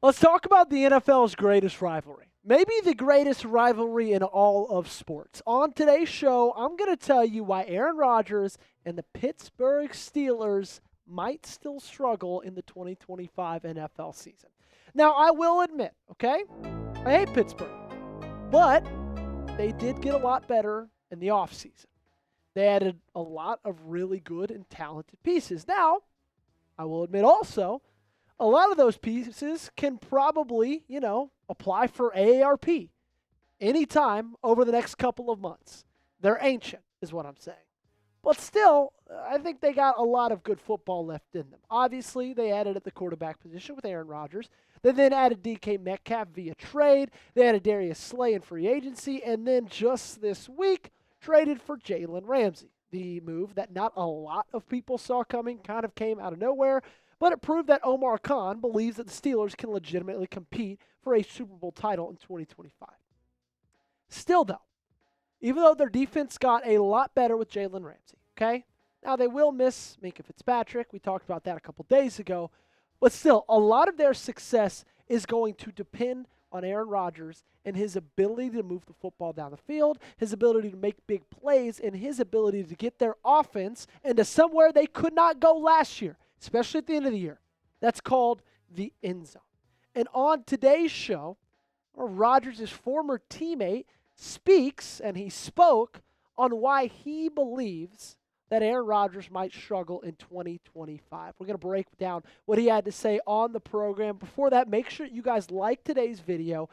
Let's talk about the NFL's greatest rivalry. Maybe the greatest rivalry in all of sports. On today's show, I'm going to tell you why Aaron Rodgers and the Pittsburgh Steelers might still struggle in the 2025 NFL season. Now, I will admit, okay, I hate Pittsburgh, but they did get a lot better in the offseason. They added a lot of really good and talented pieces. Now, I will admit also, a lot of those pieces can probably, apply for AARP anytime over the next couple of months. They're ancient, is what I'm saying. But still, I think they got a lot of good football left in them. Obviously, they added at the quarterback position with Aaron Rodgers. They then added DK Metcalf via trade. They added Darius Slay in free agency. And then just this week, traded for Jalen Ramsey. The move that not a lot of people saw coming kind of came out of nowhere. But it proved that Omar Khan believes that the Steelers can legitimately compete for a Super Bowl title in 2025. Still, though, even though their defense got a lot better with Jalen Ramsey, okay? Now, they will miss Minkah Fitzpatrick. We talked about that a couple days ago. But still, a lot of their success is going to depend on Aaron Rodgers and his ability to move the football down the field, his ability to make big plays, and his ability to get their offense into somewhere they could not go last year, especially at the end of the year. That's called the end zone. And on today's show, Rodgers' former teammate speaks, and he spoke on why he believes that Aaron Rodgers might struggle in 2025. We're going to break down what he had to say on the program. Before that, make sure you guys like today's video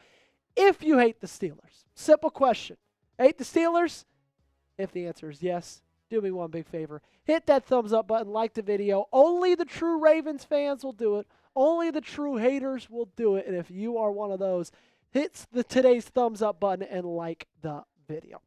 if you hate the Steelers. Simple question. Hate the Steelers? If the answer is yes, do me one big favor. Hit that thumbs up button, like the video. Only the true Ravens fans will do it. Only the true haters will do it. And if you are one of those, hit today's thumbs up button and like the video.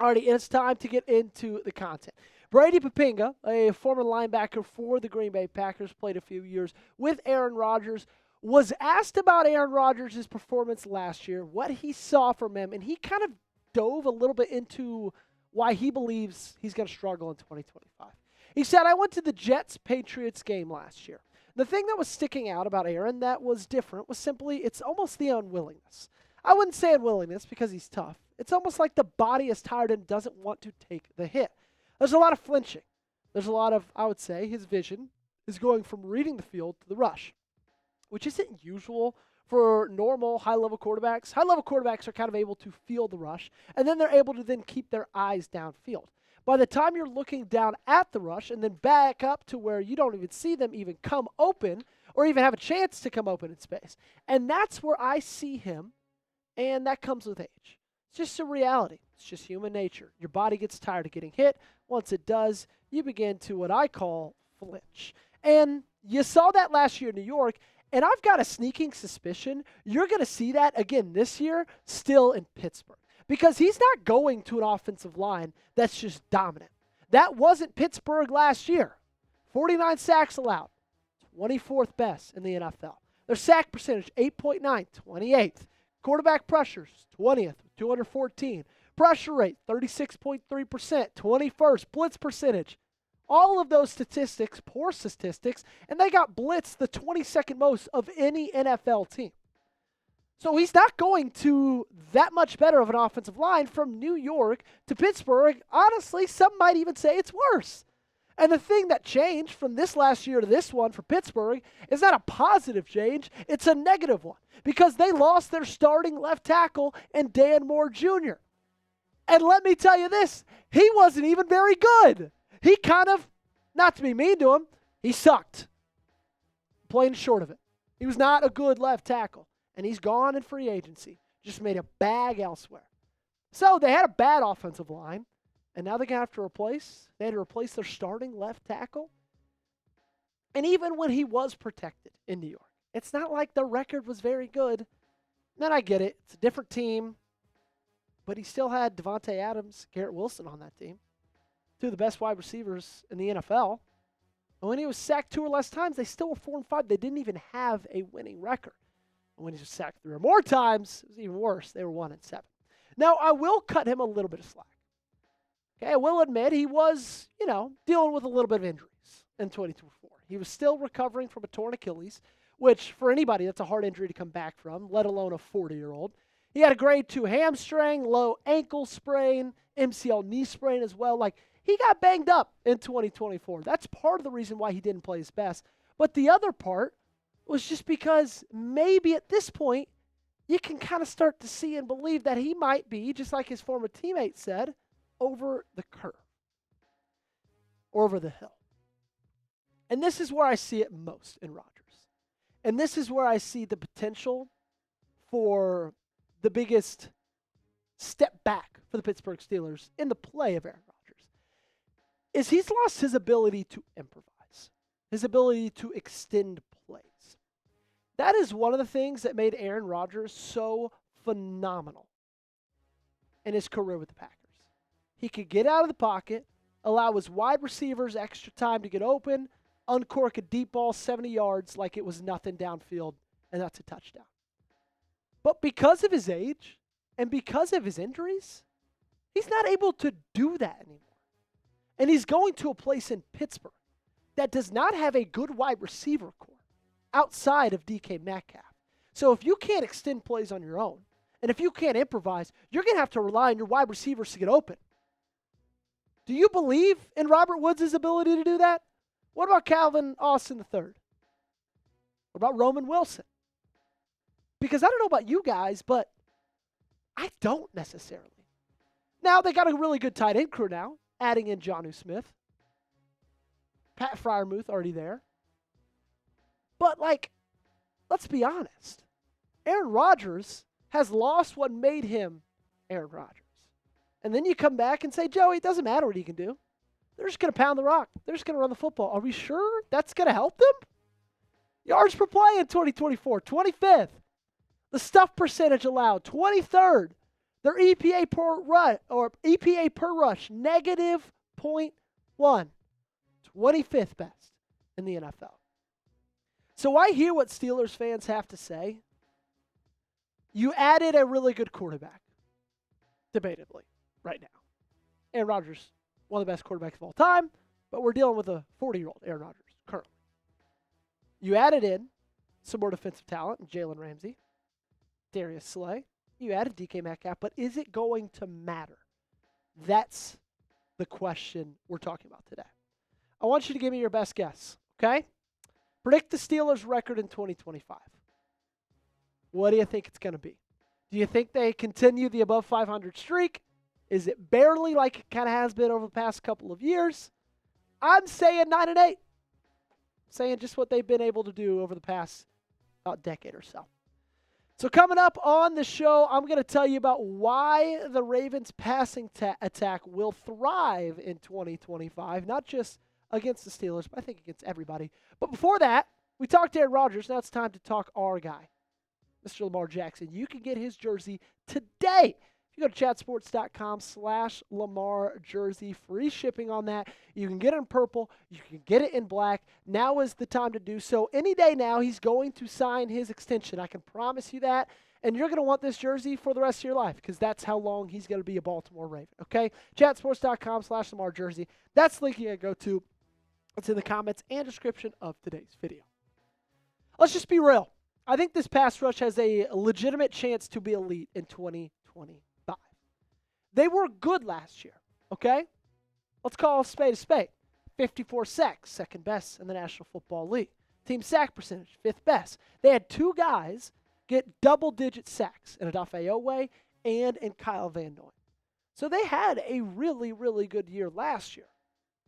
Alrighty, it's time to get into the content. Brady Papinga, a former linebacker for the Green Bay Packers, played a few years with Aaron Rodgers, was asked about Aaron Rodgers' performance last year, what he saw from him, and he kind of dove a little bit into why he believes he's going to struggle in 2025. He said, I went to the Jets-Patriots game last year. The thing that was sticking out about Aaron that was different was simply it's almost the unwillingness. I wouldn't say unwillingness because he's tough. It's almost like the body is tired and doesn't want to take the hit. There's a lot of flinching. There's a lot of, I would say, his vision is going from reading the field to the rush, which isn't usual for normal high-level quarterbacks. High-level quarterbacks are kind of able to feel the rush, and then they're able to then keep their eyes downfield. By the time you're looking down at the rush and then back up to where you don't even see them even come open or even have a chance to come open in space. And that's where I see him, and that comes with age. It's just a reality. It's just human nature. Your body gets tired of getting hit. Once it does, you begin to what I call flinch. And you saw that last year in New York, and I've got a sneaking suspicion you're going to see that again this year still in Pittsburgh. Because he's not going to an offensive line that's just dominant. That wasn't Pittsburgh last year. 49 sacks allowed, 24th best in the NFL. Their sack percentage, 8.9, 28th. Quarterback pressures, 20th, 214. Pressure rate, 36.3%, 21st. Blitz percentage. All of those statistics, poor statistics, and they got blitzed the 22nd most of any NFL team. So he's not going to that much better of an offensive line from New York to Pittsburgh. Honestly, some might even say it's worse. And the thing that changed from this last year to this one for Pittsburgh is not a positive change. It's a negative one because they lost their starting left tackle in Dan Moore Jr. And let me tell you this, he wasn't even very good. He kind of, not to be mean to him, he sucked. Plain and short of it. He was not a good left tackle. And he's gone in free agency. Just made a bag elsewhere. So they had a bad offensive line. And now they're going to have to replace. They had to replace their starting left tackle. And even when he was protected in New York, it's not like the record was very good. And I get it. It's a different team. But he still had Devontae Adams, Garrett Wilson on that team. Two of the best wide receivers in the NFL. And when he was sacked 2 or less times, they still were 4-5. They didn't even have a winning record. And when he was sacked 3 or more times, it was even worse. They were 1-7. Now, I will cut him a little bit of slack. Okay, I will admit he was, dealing with a little bit of injuries in 2024. He was still recovering from a torn Achilles, which for anybody, that's a hard injury to come back from, let alone a 40-year-old. He had a grade 2 hamstring, low ankle sprain, MCL knee sprain as well. Like, he got banged up in 2024. That's part of the reason why he didn't play his best. But the other part was just because maybe at this point, you can kind of start to see and believe that he might be, just like his former teammate said, over the curve or over the hill. And this is where I see it most in Rodgers. And this is where I see the potential for the biggest step back for the Pittsburgh Steelers in the play of Aaron Rodgers, is he's lost his ability to improvise, his ability to extend plays. That is one of the things that made Aaron Rodgers so phenomenal in his career with the Packers. He could get out of the pocket, allow his wide receivers extra time to get open, uncork a deep ball 70 yards like it was nothing downfield, and that's a touchdown. But because of his age and because of his injuries, he's not able to do that anymore. And he's going to a place in Pittsburgh that does not have a good wide receiver core outside of DK Metcalf. So if you can't extend plays on your own, and if you can't improvise, you're going to have to rely on your wide receivers to get open. Do you believe in Robert Woods' ability to do that? What about Calvin Austin III? What about Roman Wilson? Because I don't know about you guys, but I don't necessarily. Now, they got a really good tight end crew now, adding in Jonnu Smith. Pat Freiermuth already there. But, let's be honest. Aaron Rodgers has lost what made him Aaron Rodgers. And then you come back and say, Joey, it doesn't matter what he can do. They're just going to pound the rock. They're just going to run the football. Are we sure that's going to help them? Yards per play in 2024, 25th. The stuff percentage allowed, 23rd. Their EPA per rush, negative 0.1. 25th best in the NFL. So I hear what Steelers fans have to say. You added a really good quarterback, debatably, right now. Aaron Rodgers, one of the best quarterbacks of all time, but we're dealing with a 40-year-old Aaron Rodgers currently. You added in some more defensive talent in Jalen Ramsey, Darius Slay. You added DK Metcalf, but is it going to matter? That's the question we're talking about today. I want you to give me your best guess, okay? Predict the Steelers' record in 2025. What do you think it's going to be? Do you think they continue the above 500 streak? Is it barely like it kind of has been over the past couple of years? I'm saying 9-8. Saying just what they've been able to do over the past about decade or so. So coming up on the show, I'm going to tell you about why the Ravens' passing attack will thrive in 2025, not just against the Steelers, but I think against everybody. But before that, we talked to Aaron Rodgers. Now it's time to talk our guy, Mr. Lamar Jackson. You can get his jersey today. If you go to chatsports.com/Lamar jersey, free shipping on that. You can get it in purple. You can get it in black. Now is the time to do so. Any day now, he's going to sign his extension. I can promise you that. And you're going to want this jersey for the rest of your life because that's how long he's going to be a Baltimore Raven. Okay? Chatsports.com/Lamar jersey. That's the link you go to. It's in the comments and description of today's video. Let's just be real. I think this pass rush has a legitimate chance to be elite in 2025. They were good last year, okay? Let's call a spade. 54 sacks, second best in the National Football League. Team sack percentage, fifth best. They had two guys get double-digit sacks in Odafe Oweh and in Kyle Van Noy. So they had a really, really good year last year.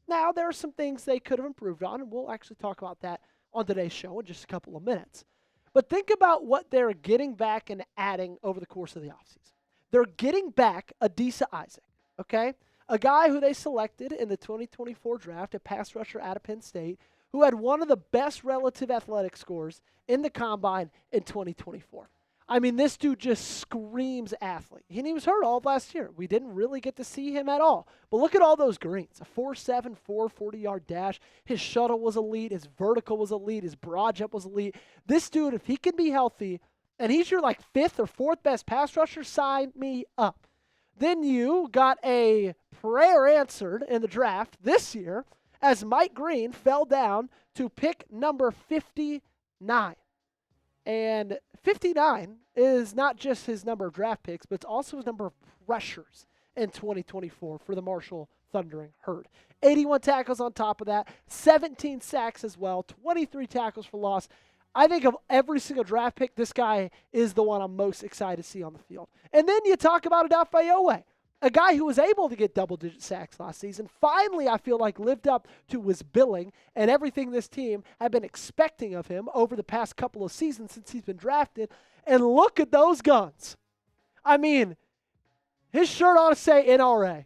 Now, there are some things they could have improved on, and we'll actually talk about that on today's show in just a couple of minutes. But think about what they're getting back and adding over the course of the offseason. They're getting back Adisa Isaac, okay? A guy who they selected in the 2024 draft, a pass rusher out of Penn State, who had one of the best relative athletic scores in the combine in 2024. I mean, this dude just screams athlete. And he was hurt all of last year. We didn't really get to see him at all. But look at all those greens. A 4.74 40-yard dash. His shuttle was elite. His vertical was elite. His broad jump was elite. This dude, if he can be healthy, and he's your fifth or fourth best pass rusher, sign me up. Then you got a prayer answered in the draft this year as Mike Green fell down to pick number 59. And 59 is not just his number of draft picks, but it's also his number of pressures in 2024 for the Marshall Thundering Herd. 81 tackles on top of that, 17 sacks as well, 23 tackles for loss. I think of every single draft pick, this guy is the one I'm most excited to see on the field. And then you talk about Odafe Oweh, a guy who was able to get double-digit sacks last season. Finally, I feel like lived up to his billing and everything this team had been expecting of him over the past couple of seasons since he's been drafted. And look at those guns. I mean, his shirt ought to say NRA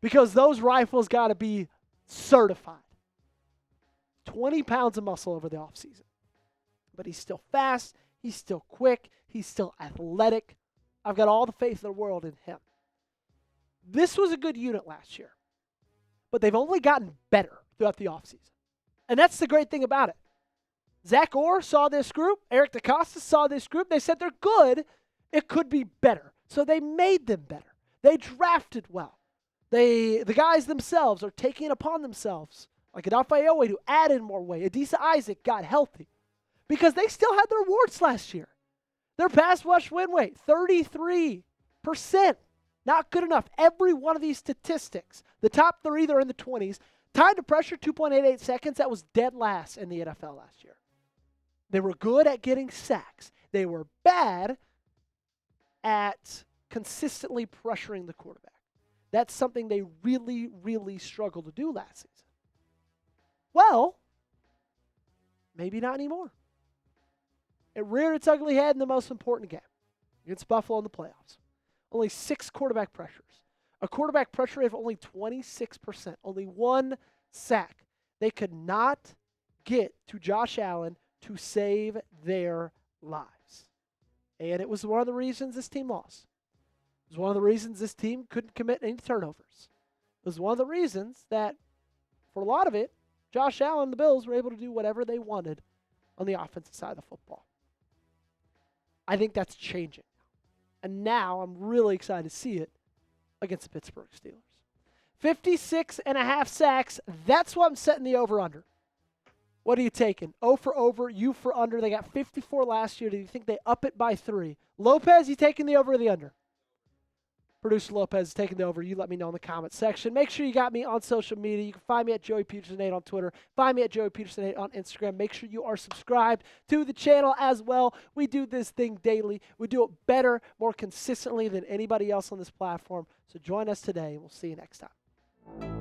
because those rifles got to be certified. 20 pounds of muscle over the offseason. But he's still fast, he's still quick, he's still athletic. I've got all the faith in the world in him. This was a good unit last year, but they've only gotten better throughout the offseason. And that's the great thing about it. Zach Orr saw this group, Eric DeCosta saw this group, they said they're good, it could be better. So they made them better. They drafted well. The guys themselves are taking it upon themselves, like Odafe Oweh, to add in more weight. Adisa Isaac got healthy because they still had their warts last year. Their pass rush win rate, 33%. Not good enough. Every one of these statistics, the top three, they're in the 20s. Time to pressure, 2.88 seconds. That was dead last in the NFL last year. They were good at getting sacks. They were bad at consistently pressuring the quarterback. That's something they really, really struggled to do last season. Well, maybe not anymore. It reared its ugly head in the most important game against Buffalo in the playoffs. Only 6 quarterback pressures. A quarterback pressure rate of only 26%. Only 1 sack. They could not get to Josh Allen to save their lives. And it was one of the reasons this team lost. It was one of the reasons this team couldn't commit any turnovers. It was one of the reasons that, for a lot of it, Josh Allen and the Bills were able to do whatever they wanted on the offensive side of the football. I think that's changing. And now I'm really excited to see it against the Pittsburgh Steelers. 56.5 sacks. That's what I'm setting the over-under. What are you taking? O for over, U for under. They got 54 last year. Do you think they up it by 3? Lopez, you taking the over or the under? Producer Lopez is taking the over. You let me know in the comments section. Make sure you got me on social media. You can find me at Joey Peterson8 on Twitter. Find me at Joey Peterson8 on Instagram. Make sure you are subscribed to the channel as well. We do this thing daily. We do it better, more consistently than anybody else on this platform. So join us today, and we'll see you next time.